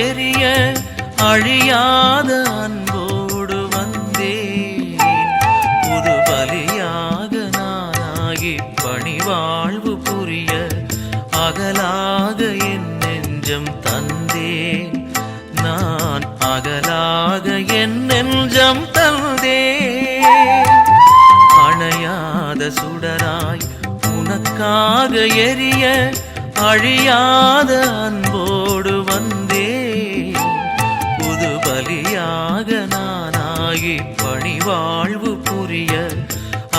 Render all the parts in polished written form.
எரிய அழியாத அன்போடு வந்தேன். புது பலியாக நானாகி பணிவாழ்வு புரிய அகலாக என் நெஞ்சம் தந்தேன். நான் அகலாக என் நெஞ்சம் தந்தேன். அணையாத சுடராய் உனக்காக எரிய அழியாத அன்போடு வந்தேன். புது பலியாக நானாகி பணிவாழ்வு புரிய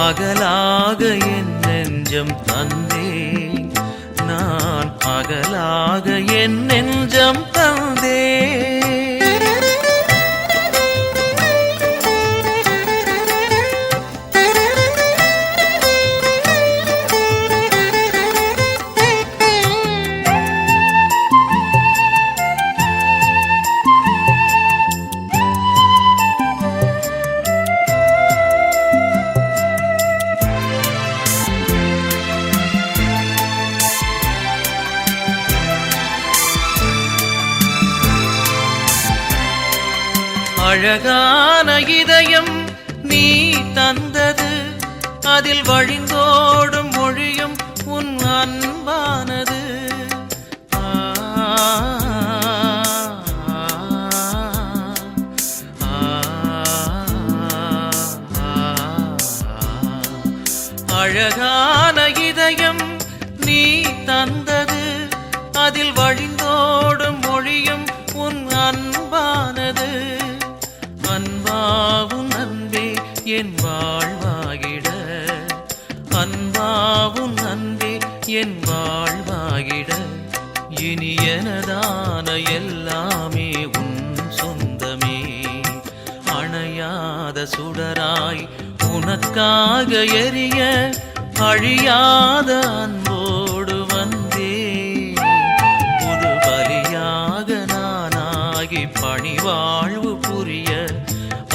அகலாக என் நெஞ்சம் தந்தேன். நான் அகலாக என் நெஞ்சம் தந்தேன். அழகான இதயம் நீ தந்தது, அதில் வழிந்தோடும் மொழியும் உன் அன்பானது. அழகான இதயம் நீ தந்தது, அதில் வழிந்தோடும் மொழியும் உன் அன்பானது. அன்பாவும் அன்பே என் வாழ்வாகிட, அன்பாவும் அன்பே என் வாழ்வாகிட, இனி எனதான எல்லாமே உன் சொந்தமே. அணையாத சுடராய் உனக்காக எரிய அழியாத அன்போடு வந்தேன். புது பலியாக நானாகி பணிவாழ்வு புரிய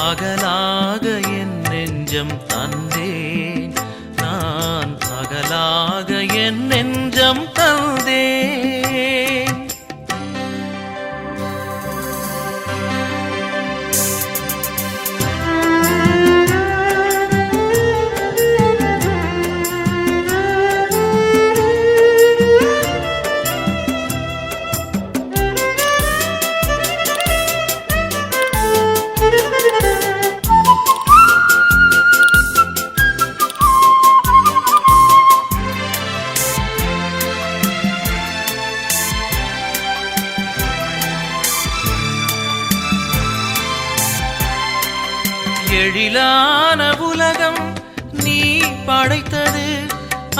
அகலாக என் நெஞ்சம் தந்தேன். நான் அகலாக என் நெஞ்சம் தந்தேன். எழிலான உலகம் நீ படைத்தது,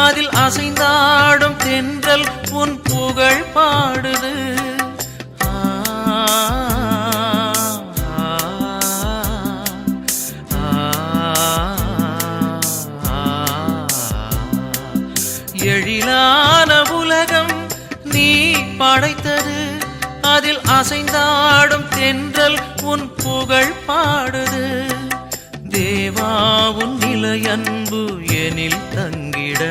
அதில் அசைந்தாடும் தென்றல் உன் புகழ் பாடுது. எழிலான உலகம் நீ படைத்தது, அதில் அசைந்தாடும் தென்றல் உன் புகழ் பாடுது. தேவாவுன் நிலையன்பு எனில் தங்கிட,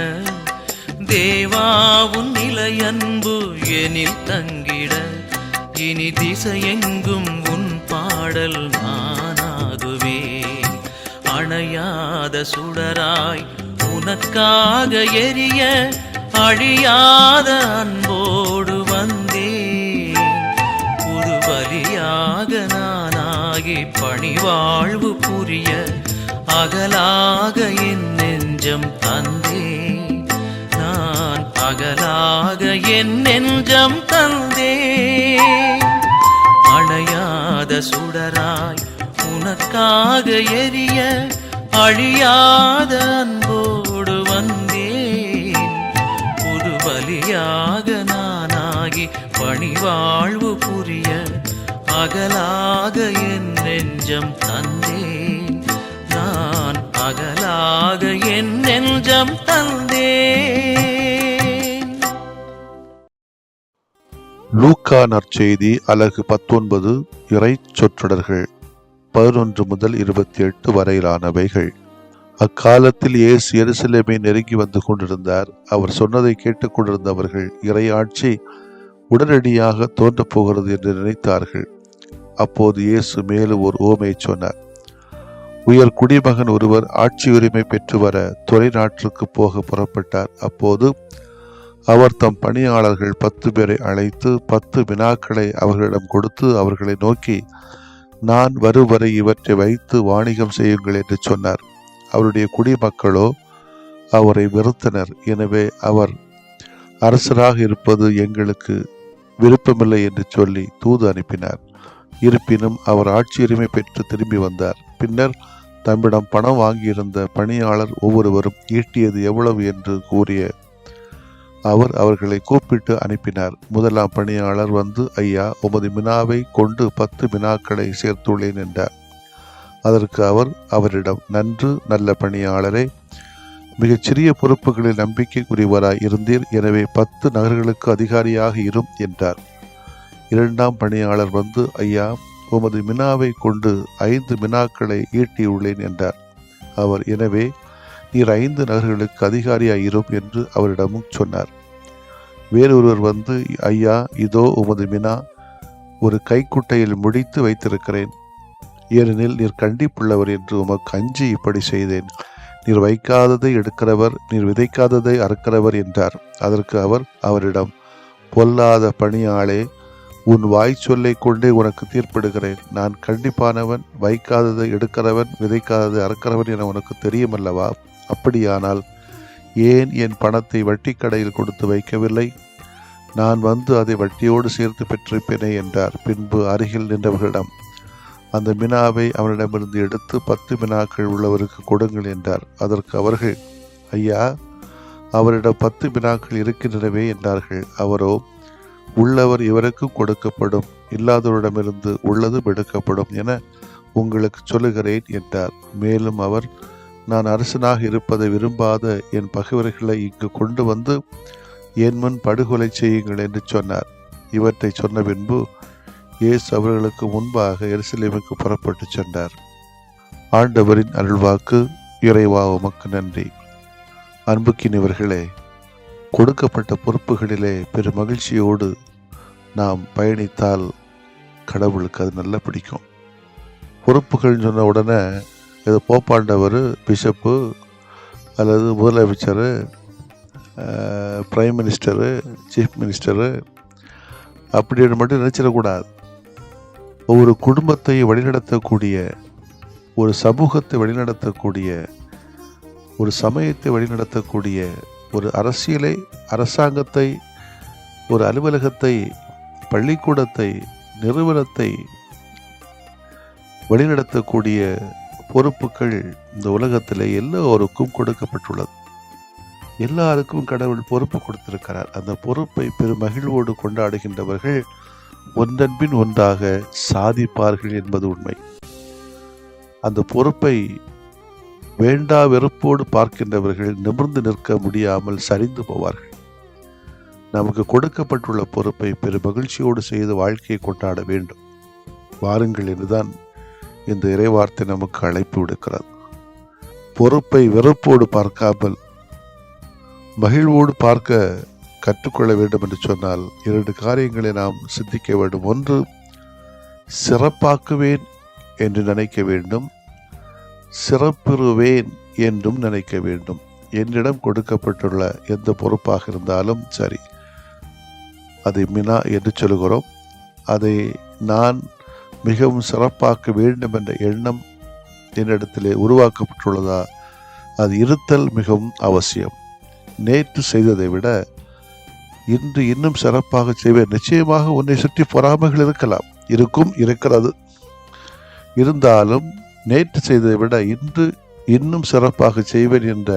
தேவாவுன் நிலையன்பு எனில் தங்கிட, இனி திசையெங்கும் உன் பாடல் நானாகுவேன். அணையாத சுடராய் உனக்காக எரிய அழியாத அன்போடு வந்தேன். புது பலியாக நானாகி பணிவாழ்வு புரிய அகலாக என் நெஞ்சம் தந்தேன். நான் அகலாக என் நெஞ்சம் தந்தேன். அணையாத சுடராய் உனக்காக எரிய அழியாத அன்போடு வந்தேன். புது பலியாக நானாகி பணிவாழ்வு புரிய அகலாக என் நெஞ்சம் தந்தேன். நான் அகலாக என் நெஞ்சம் தந்தேன். லூக்கா நற்செய்தி அலகு 19 இறை சொற்றொடர்கள் 11 முதல் 28 வரையிலானவைகள். அக்காலத்தில் இயேசு எருசலேமை நெருங்கி வந்து கொண்டிருந்தார். அவர் சொன்னதை கேட்டுக் கொண்டிருந்தவர்கள் இறையாட்சி உடனடியாக தோன்றப் போகிறது என்று நினைத்தார்கள். அப்போது இயேசு மேலும் ஒரு உவமையை சொன்னார். உயர் குடிமகன் ஒருவர் ஆட்சி உரிமை பெற்று வர தொலை நாட்டிற்கு போக புறப்பட்டார். அப்போது அவர் தம் பணியாளர்கள் 10 பேரை அழைத்து 10 வினாக்களை அவர்களிடம் கொடுத்து அவர்களை நோக்கி, நான் வரும் வரை இவற்றை வைத்து வாணிகம் செய்யுங்கள் என்று சொன்னார். அவருடைய குடிமக்களோ அவரை வெறுத்தனர். எனவே அவர் அரசராக இருப்பது எங்களுக்கு விருப்பமில்லை என்று சொல்லி தூது அனுப்பினார். இருப்பினும் அவர் ஆட்சியுரிமை பெற்று திரும்பி வந்தார். பின்னர் தம்மிடம் பணம் வாங்கியிருந்த பணியாளர் ஒவ்வொருவரும் ஈட்டியது எவ்வளவு என்று கூறிய அவர் அவர்களை கூப்பிட்டு அனுப்பினார். முதலாம் பணியாளர் வந்து, ஐயா, உமது மினாவை கொண்டு 10 மினாக்களை சேர்த்துள்ளேன் என்றார். அதற்கு அவர் அவரிடம், நன்று நல்ல பணியாளரே, மிகச்சிறிய பொறுப்புகளில் நம்பிக்கைக்குரியவராய் இருந்தீர். எனவே 10 நகர்களுக்கு அதிகாரியாக இரும் என்றார். இரண்டாம் பணியாளர் வந்து, ஐயா, உமது மினாவை கொண்டு 5 மினாக்களை ஈட்டியுள்ளேன் என்றார். அவர், எனவே நீர் 5 நகர்களுக்கு அதிகாரியாய் இரும் என்று அவரிடமும் சொன்னார். வேறொருவர் வந்து, ஐயா, இதோ உமது மினா, ஒரு கைக்குட்டையில் முடித்து வைத்திருக்கிறேன். ஏனெனில் நீர் கண்டிப்புள்ளவர் என்று உமக்கு அஞ்சி இப்படி செய்தேன். நீர் வைக்காததை எடுக்கிறவர், நீர் விதைக்காததை அறுக்கிறவர் என்றார். அதற்கு அவர் அவரிடம், பொல்லாத பணியாளே, உன் வாய் சொல்லை கொண்டே உனக்கு தீர்ப்பிடுகிறேன். நான் கண்டிப்பானவன், வைக்காததை எடுக்கிறவன், விதைக்காததை அறுக்கிறவன் என உனக்கு தெரியுமல்லவா? அப்படியானால் ஏன் என் பணத்தை வட்டி கடையில் கொடுத்து வைக்கவில்லை? நான் வந்து அதை வட்டியோடு சேர்த்து பெற்றிருப்பேனே என்றார். பின்பு அருகில் நின்றவர்களிடம் அந்த மினாவை அவனிடமிருந்து எடுத்து 10 மினாக்கள் உள்ளவருக்கு கொடுங்கள் என்றார். அதற்கு அவர்கள், ஐயா, அவரிடம் 10 மினாக்கள் இருக்கின்றனவே என்றார்கள். அவரோ, உள்ளவர் இவருக்கும் கொடுக்கப்படும், இல்லாதவரிடமிருந்து உள்ளதும் எடுக்கப்படும் என உங்களுக்கு சொல்லுகிறேன் என்றார். மேலும் அவர், நான் அரசனாக இருப்பதை விரும்பாத என் பகைவர்களை இங்கு கொண்டு வந்து என் முன் படுகொலை செய்யுங்கள் என்று சொன்னார். இவற்றை சொன்ன பின்பு இயேசு அவர்களுக்கு முன்பாக எருசலேமுக்கு புறப்பட்டு சென்றார். ஆண்டவரின் அருள்வாக்கு. இறைவா, உமக்கு நன்றி. அன்புக்கினியவர்களே, கொடுக்கப்பட்ட பொறுப்புகளிலே பெரும் மகிழ்ச்சியோடு நாம் பயணித்தால் கடவுளுக்கு அது நல்லா பிடிக்கும். பொறுப்புகள் சொன்ன உடனே ஏதோ போப்பாண்டவர், பிஷப்பு அல்லது முதலமைச்சர், பிரைம் மினிஸ்டரு, சீஃப் மினிஸ்டரு அப்படின்னு மட்டும் நினைச்சிடக்கூடாது. ஒவ்வொரு குடும்பத்தை வழிநடத்தக்கூடிய, ஒரு சமூகத்தை வழிநடத்தக்கூடிய, ஒரு சமயத்தை வழிநடத்தக்கூடிய, ஒரு அரசியலை, அரசாங்கத்தை, ஒரு அலுவலகத்தை, பள்ளிக்கூடத்தை, நிறுவனத்தை வழிநடத்தக்கூடிய பொறுப்புகள் இந்த உலகத்தில் எல்லோருக்கும் கொடுக்கப்பட்டுள்ளது. எல்லாருக்கும் கடவுள் பொறுப்பு கொடுத்திருக்கிறார். அந்த பொறுப்பை பெரும் மகிழ்வோடு கொண்டாடுகின்றவர்கள் ஒன்றன்பின் ஒன்றாக சாதிப்பார்கள் என்பது உண்மை. அந்த பொறுப்பை வேண்டா வெறுப்போடு பார்க்கின்றவர்கள் நிமிர்ந்து நிற்க முடியாமல் சரிந்து போவார்கள். நமக்கு கொடுக்கப்பட்டுள்ள பொறுப்பை பெரும் மகிழ்ச்சியோடு செய்து வாழ்க்கையை கொண்டாட வேண்டும். வாருங்கள் என்றுதான் இந்த இறைவார்த்தை நமக்கு அழைப்பு விடுக்கிறது. பொறுப்பை வெறுப்போடு பார்க்காமல் மகிழ்வோடு பார்க்க கற்றுக்கொள்ள வேண்டும் என்று சொன்னால் 2 காரியங்களை நாம் சிந்திக்க வேண்டும். ஒன்று, சிறப்பாக்குவேன் என்று நினைக்க வேண்டும், சிறப்புறுவேன் என்றும் நினைக்க வேண்டும். என்னிடம் கொடுக்கப்பட்டுள்ள எந்த பொறுப்பாக இருந்தாலும் சரி, அதை மினா என்று சொல்கிறோம். அதை நான் மிகவும் சிறப்பாக்க வேண்டும் என்ற எண்ணம் என்னிடத்திலே உருவாக்கப்பட்டுள்ளதா? அது இருத்தல் மிகவும் அவசியம். நேற்று செய்ததை விட இன்று இன்னும் சிறப்பாக செய்வேன். நிச்சயமாக உன்னை சுற்றி பொறாமைகள் இருக்கலாம், இருக்கிறது. இருந்தாலும் நேற்று செய்ததை விட இன்று இன்னும் சிறப்பாக செய்வேன் என்ற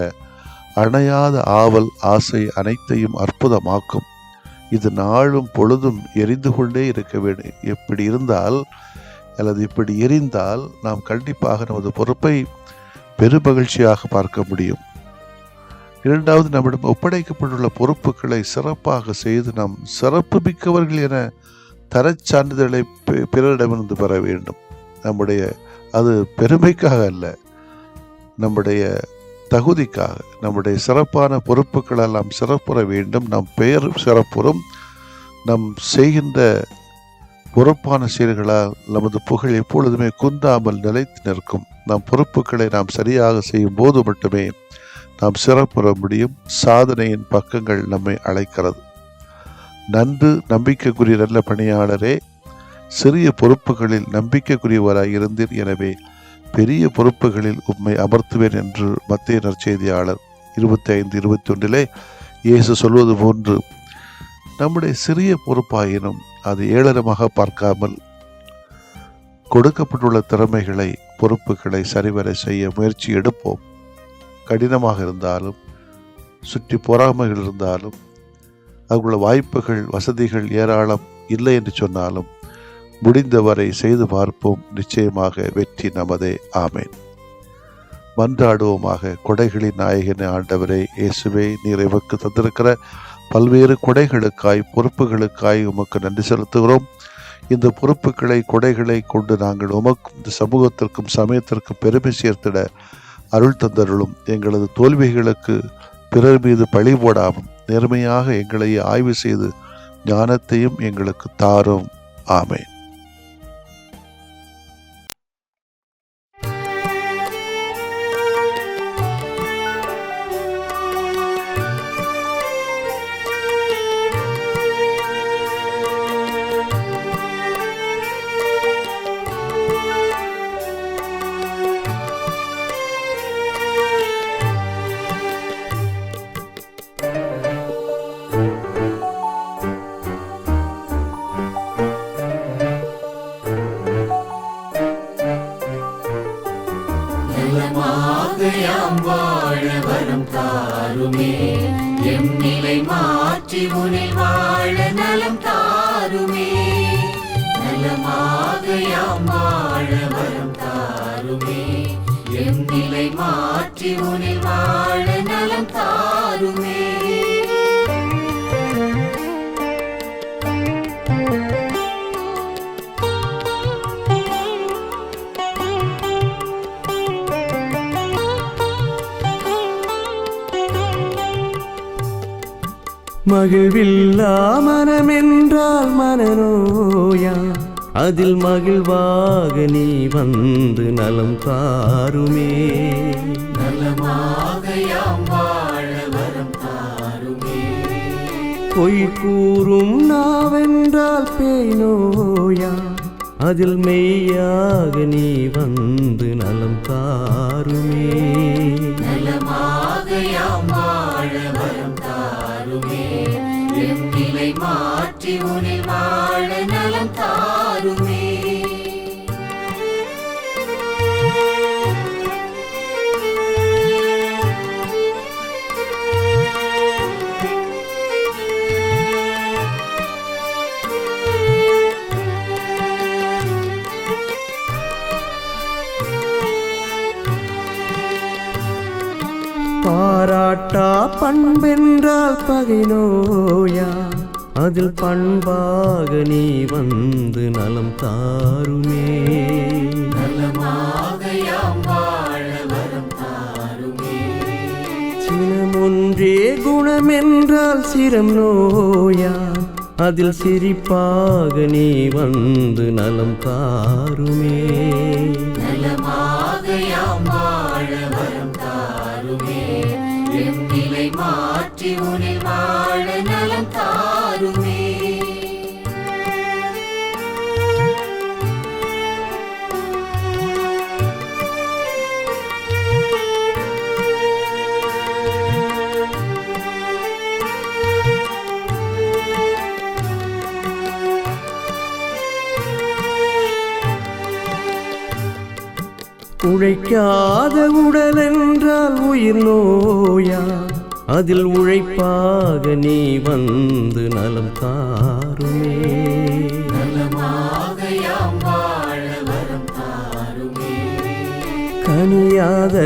அணையாத ஆவல், ஆசை அனைத்தையும் அற்புதமாக்கும். இது நாளும் பொழுதும் எரிந்து கொண்டே இருக்க வேண்டும். எப்படி இருந்தால் அல்லது இப்படி எரிந்தால் நாம் கண்டிப்பாக நமது பொறுப்பை பெருமகிழ்ச்சியாக பார்க்க முடியும். இரண்டாவது, நம்மிடம் ஒப்படைக்கப்பட்டுள்ள பொறுப்புகளை சிறப்பாக செய்து நாம் சிறப்பு மிக்கவர்கள் என தரச் சான்றிதழை பிறரிடமிருந்து பெற வேண்டும். அது பெருமைக்காக அல்ல, நம்முடைய தகுதிக்காக. நம்முடைய சிறப்பான பொறுப்புகளெல்லாம் சிறப்புற வேண்டும். நம் பெயர் சிறப்புறும், நம் செய்கின்ற பொறுப்பான செயல்களால் நமது புகழ் எப்பொழுதுமே குந்தாமல் நிலைத்து நிற்கும். நம் பொறுப்புகளை நாம் சரியாக செய்யும் போது மட்டுமே நாம் சிறப்புற முடியும். சாதனையின் பக்கங்கள் நம்மை அழைக்கிறது. நன்று நம்பிக்கைக்குரிய நல்ல பணியாளரே, சிறிய பொறுப்புகளில் நம்பிக்கைக்குரியவராய் இருந்தீர், எனவே பெரிய பொறுப்புகளில் உம்மை அமர்த்துவேன் என்று மத்தேயு நற்செய்தியாளர் 25:21 இயேசு சொல்வது போன்று நம்முடைய சிறிய பொறுப்பாயினும் அது ஏளனமாக பார்க்காமல் கொடுக்கப்பட்டுள்ள திறமைகளை, பொறுப்புகளை சரிவர செய்ய முயற்சி எடுப்போம். கடினமாக இருந்தாலும், சுற்றி பொறாமைகள் இருந்தாலும், அதுக்குள்ள வாய்ப்புகள், வசதிகள் ஏராளம் இல்லை என்று சொன்னாலும் முடிந்தவரை செய்து பார்ப்போம். நிச்சயமாக வெற்றி நமதே. ஆமேன். மன்றாடுவோமாக. கொடைகளின் நாயகனே ஆண்டவரே இயேசுவே, நீர் எமக்கு தந்திருக்கிற பல்வேறு கொடைகளுக்காய், பொறுப்புகளுக்காய் உமக்கு நன்றி செலுத்துகிறோம். இந்த பொறுப்புகளை, கொடைகளை கொண்டு நாங்கள் உமக்கும் இந்த சமூகத்திற்கும் சமயத்திற்கும் பெருமை சேர்த்திட அருள் தந்தருளும். எங்களது தோல்விகளுக்கு பிறர் மீது பழி போடாமல் நேர்மையாக எங்களை ஆய்வு செய்து ஞானத்தையும் எங்களுக்கு தாரும். ஆமேன். யாம் வாழ வரம் தாருமே, எம் நிலை மாற்றி உனில் வாழ நலம் தாருமே. நலமாக யாம் வாழ வரம் தாருமே, எம் நிலை மாற்றி உனில் வாழ நலம் தாருமே. மகிழ்வில்லா மனமென்றால் மனநோயா, அதில் மகிழ்வாக நீ வந்து நலம் தாருமே. நலமாக யாம் வாழ வரம் தாருமே. பொய் கூறும் நாவென்றால் பேய் நோயா, அதில் மெய்யாக நீ வந்து நலம் தாருமே. நலமாக யாம் வாழ வரம் தாருமே, எம் நிலை மாற்றி உனில் வாழ நலம் தாருமே. பாராட்டா பண்பென்றால் பகை நோயா, அதில் பண்பாக நீ வந்து நலம் தாருமே. நலமாக யாம் வாழ வரம் தாருமே. சினமொன்றே குணமென்றால் சிரம் நோயா, அதில் சிரிப்பாக நீ வந்து நலம் தாருமே. நலமாக யாம் வாழ வரம் தாருமே, எம் நிலை மாற்றி உனில் வாழ நலம் தாருமே. உழைக்காத உடல் என்றால் உயிர் நோயா, அதில் உழைப்பாக நீ வந்து நலம் தாருமே. நலமாக யாம் வாழ வரம் தாருமே. கனியாத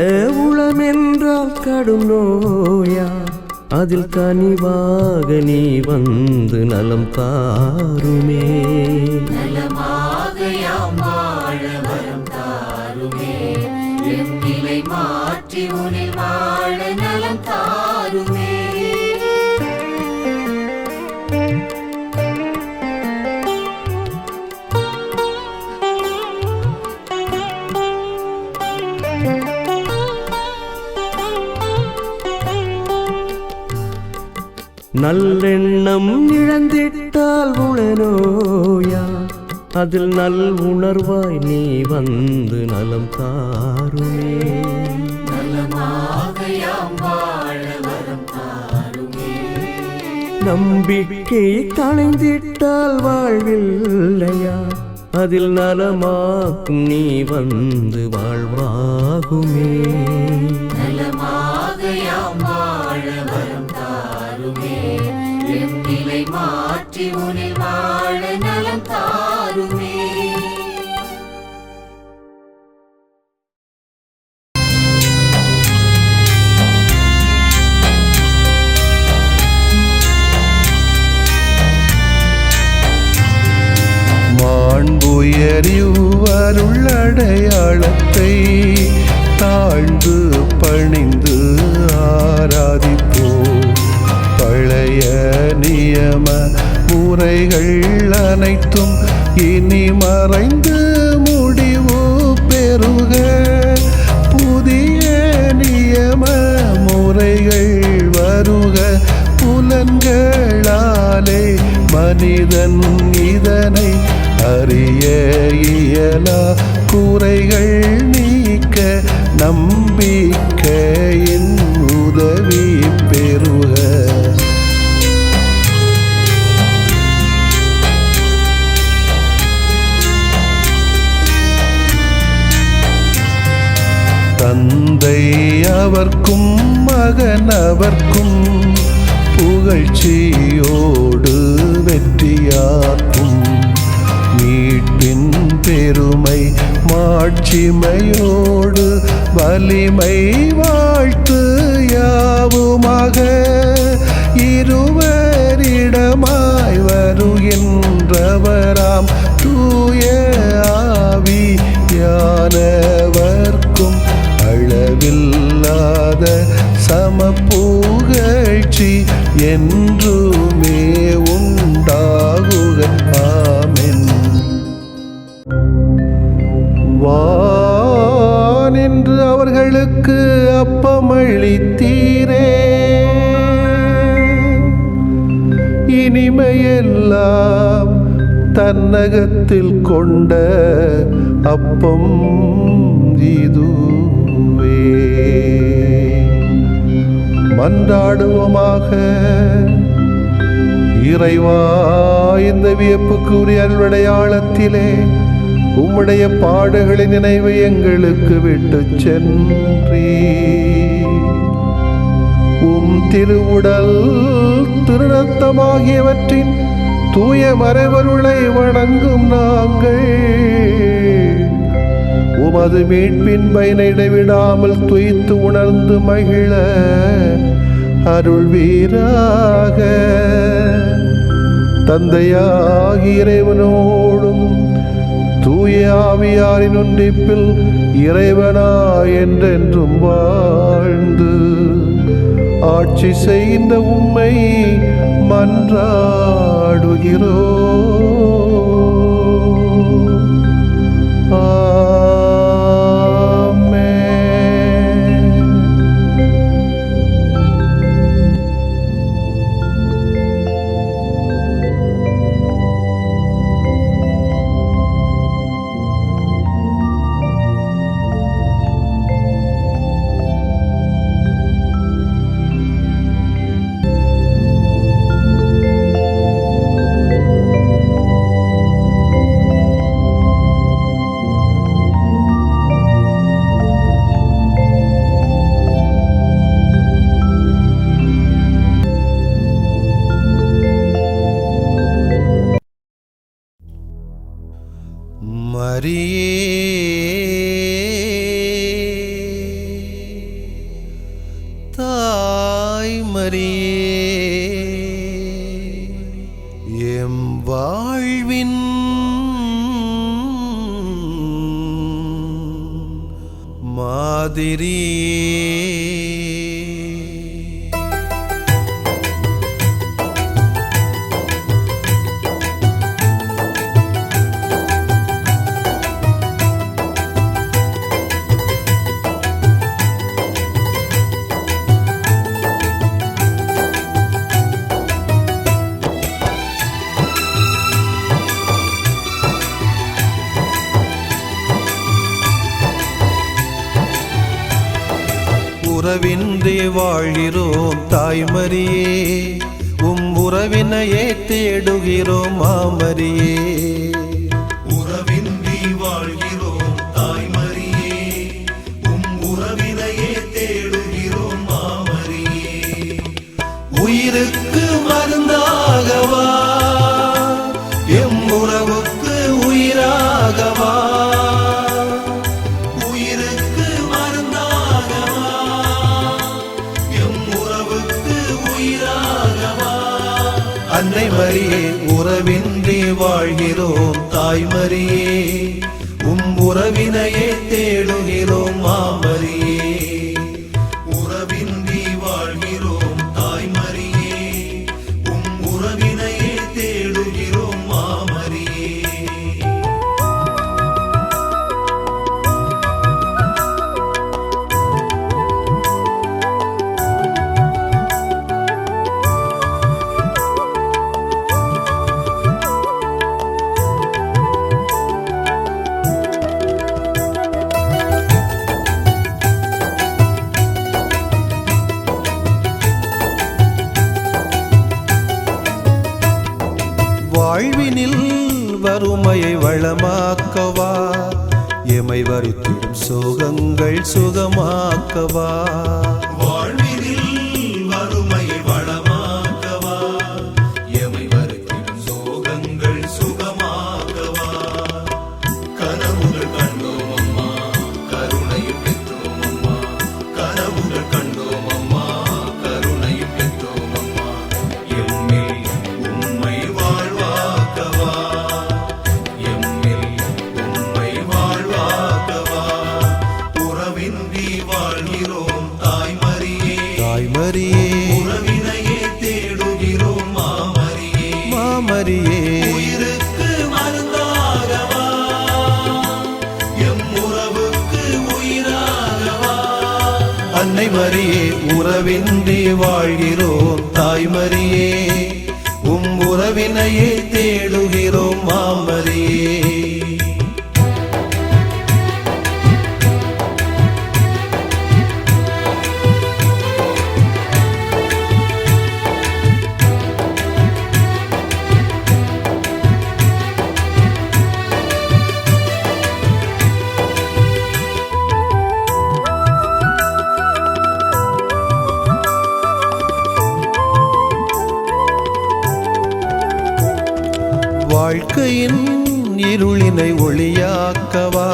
உளமென்றால் கடும் நோயா, அதில் கனிவாக நீ வந்து நலம் தாருமே. நலமாக யாம் வாழ வரம் தாருமே, எம் நிலை மாற்றி உனில் வாழ நலம் தாருமே. நல்லெண்ணம் இழந்திட்டால் உளநோயா அதில் நல் உணர்வாய் நீ வந்து நலம் தாருமே. நலமாக யாம் வாழ வரம் தாருமே. நம்பிக்கை களைந்திட்டால் வாழ்வில்லையா அதில் நலமாக்கும் நீ வந்து வாழ்வாகுமே. நலமாக யாம் வாழ வரம் தாருமே. எம் நிலை மாற்றி உனில் வாழ நலம் தாருமே. மாண்புயரிவருள்ளடையாளத்தை தாழ்ந்து பணிந்து ஆராதிப்போம். பழைய நியம முறைகள் அனைத்தும் இனி மறைந்து முடிவு பெறுக. புதிய நியம முறைகள் வருக. புலன்களாலே மனிதன் இதனை அறிய இயலா. குறைகள் நீக்க நம்பிக்கையின் உதவி பெறுக. தந்தை அவர்க்கும் மகன் அவர்க்கும் புகழ்ச்சியோடு வெற்றியாக்கும். மீட்பின் பெருமை மாட்சிமையோடு வலிமை வாழ்த்து யாவுமாக. இருவரிடமாய் வருகின்றவராம் தூய ஆவியானவர்க்கும் அளவில்லாத சமப்புகழ்ச்சி என்றுமே உண்டாகுக. ஆமென். வானின்று அவர்களுக்கு அப்பமளித்தீரே. இனிமையெல்லாம் தன்னகத்தில் கொண்ட அப்பம் இதுவே. மன்றாடுவோமாக. இறைவா, இந்த வியப்புக்குரிய அருளடையாளத்திலே உம்முடைய பாடுகளின் நினைவை எங்களுக்கு விட்டு சென்றீ. உம் திருவுடல் திருரத்தமாகியவற்றின் தூய மறைபொருளை வணங்கும் நாங்கள் உமது மீட்பின் பயனை இடைவிடாமல் துய்த்து உணர்ந்து மகிழ அருள்வீராக. தந்தையாகிய இறைவனோடும் தூய ஆவியாரின் ஒன்றிப்பில் இறைவனா என்றென்றும் வாழ்ந்து ஆட்சி செய்கின்ற உம்மை மன்றாடுகிறோம். ஆமென். தாய் மரியே, எம் வாழ்வின் மாதிரியே. உறவின்றி வாழ்கிறோம் தாய்மரியே, உம் உறவினையே தேடுகிறோம் மாமரியே. உறவின்றி வாழ்கிறோம் தாய்மரியே, உம் உறவினையே தேடுகிறோம் மாமரியே. உயிருக்கு மருந்தாகவா, எம் உறவுக்கு உயிராகவா. உயிருக்கு மருந்தாகவா, எம் உறவுக்கு உயிராகவா. அன்னை மரியே, உறவின்றி வாழ்கிறோம் தாய்மரியே, உம் உறவினையே தேடுகிறோம் மாமரியே. உறவின்றி வாழ்கிறோம் தாய்மரியே, உம் உறவினையே தேடுகிறோம் மாமரியே. வாழ்வினில் வறுமையை வளமாக்கவா, எமை வருத்திடும் சோகங்கள் சுகமாக்கவா. வாழ்வினில் வறுமையை வளமாக்கவா, எமை வருத்திடும் சோகங்கள் சுகமாக்கவா. கனவுகள் கண்டோம் அம்மா, கருணையும் பெற்றோம் அம்மா. கனவுகள் கண்டோம் அம்மா, கருணையும் பெற்றோம் அம்மா. எம்மில் உம்மை வாழ்வாக்கவா, எம்மில் உம்மை வாழ்வாக்கவா. உறவின்றி வாழ்கிறோம் தாய்மரியே, தாய்மரியே, உறவினையே தேடுகிறோம் மாமரியே. மாமரியே, உயிருக்கு மருந்தாகவா, எம் உறவுக்கு உயிராகவா. அன்னை மரியே, உறவின்றி வாழ்கிறோம் தாய்மரியே, உம் உறவினையே தேடுகிறோம் மாமரியே. வாழ்க்கையின் இருளினை ஒளியாக்கவா,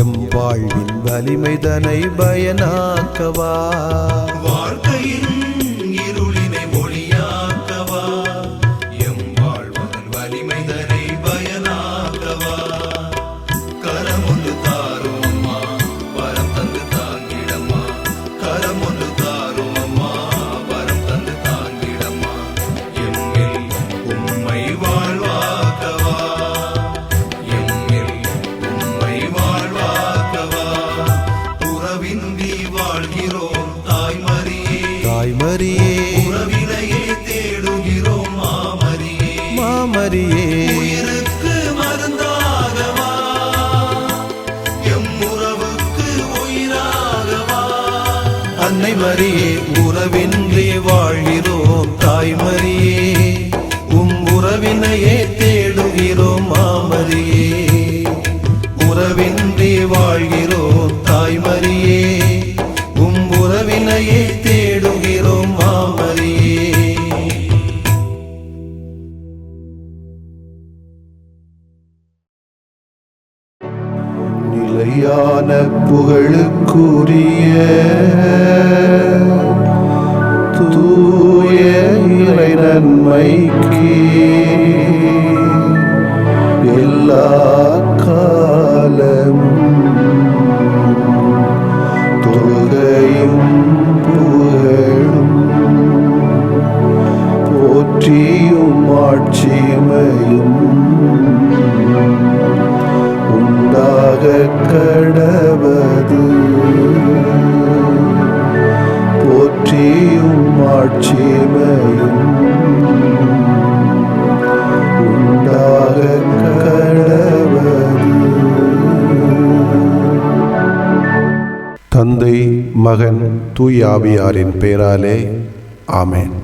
எம் வாழ்வின் வலிமைதனை பயனாக்கவா. வாழ்க்கையின் இருளினை ஒளியாக்கவா, எம் வாழ்வதன் வலிமைதனை பயனாக்கவா. கரமொன்று தாரும் அம்மா, வரம் தந்து தாங்கிடம்மா. கரமொன்று தாரும் அம்மா, வரம் தந்து தாங்கிடம்மா. எம்மில் உம்மை வாழ்வாக்கவா, எம்மில் உம்மை வாழ்வாக்கவா. உறவின்றி வாழ்கிறோம் தாய்மரியே, தாய்மரியே, உறவினையே தேடுகிறோம் மாமரியே. மாமரியே, உயிருக்கு மருந்தாகவா, எம் உறவுக்கு உயிராகவா. அன்னை மரியே, உறவின்றி வாழ்கிறோம் தாய்மரியே, உம் உறவினையே தேடுகிறோம் மாமரியே. உறவின்றி வாழ்கிறோம் தாய்மரியே, உம் உறவினையே தேடுகிறோம் மாமரியே. நிலையான புகழுக்குரிய தூய இறை நன்மைக்கு எல்லா காலமும் தொழுகையும் புகழும் போற்றியும் ஆட்சிமையும் உண்டாக கடவது. போற்றியும் ஆட்சிமையும் உண்டாக கடவது. தந்தை, மகன், தூய ஆவியாரின் பெயராலே ஆமென்.